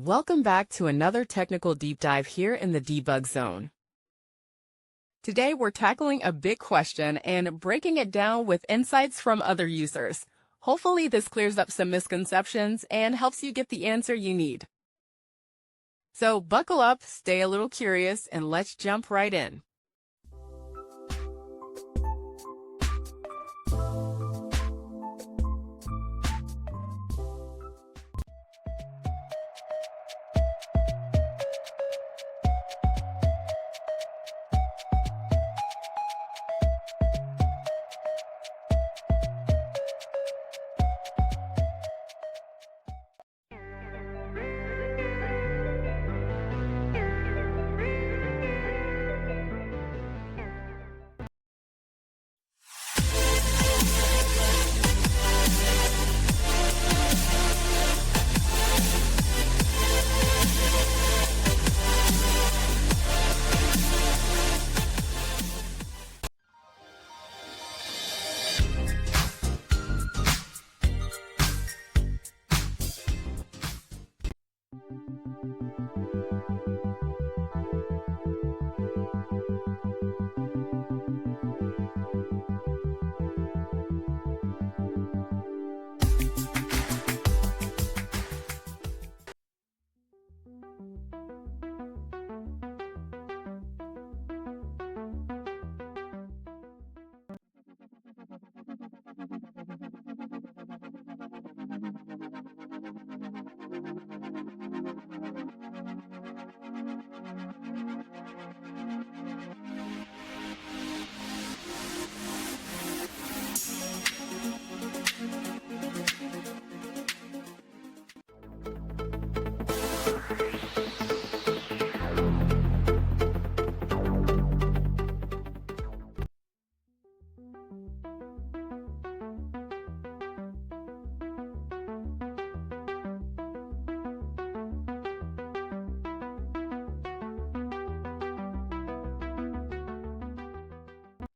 Welcome back to another technical deep dive here in the debug zone. Today we're tackling a big question and breaking it down with insights from other users. Hopefully this clears up some misconceptions and helps you get the answer you need. So buckle up, stay a little curious, and let's jump right in.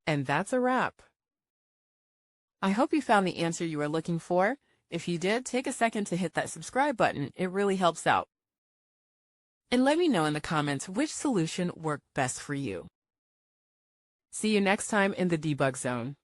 And that's a wrap. I hope you found the answer you were looking for. If you did, take a second to hit that subscribe button. It really helps out. And let me know in the comments which solution worked best for you. See you next time in the debug zone.